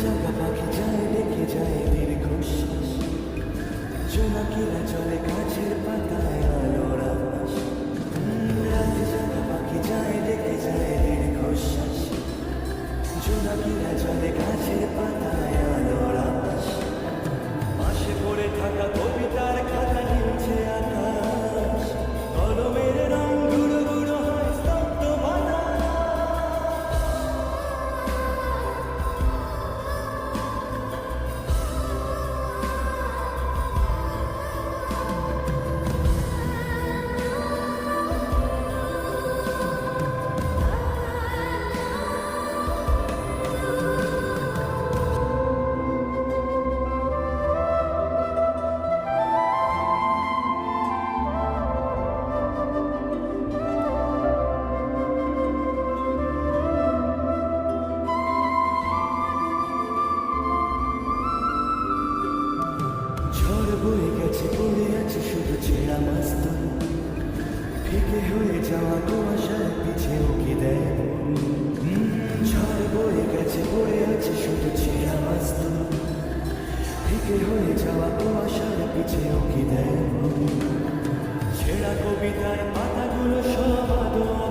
জাগা পাখি যায় ডেকে যায় দীর্ঘশ্বাস, জোনাকিরা চলে গাছের পাতায় আলোর আভাস। রাত জাগা পাখি যায় ডেকে যায় দীর্ঘশ্বাস, জোনাকিরা চলে গাছের পাতায় আলোর আভাস। পাশে পড়ে থাকা কবিতার খাতা নিচে আকাশ, কলমের রং গুঁড়ো গুঁড়ো হয় স্তব্ধ বাতাস। ঝড় বয়ে গেছে পড়ে আছে শুধু ছেঁড়া মাস্তুল, ফিকে হয়ে যাওয়া কুয়াশার পিছে উকি দেয়। ঝড় বয়ে গেছে পড়ে আছে শুধু ছেঁড়া মাস্তুল, ফিকে হয়ে যাওয়া কুয়াশার পিছে উকি দেয়। ছেঁড়া কবিতার পাতাগুলো সব আদর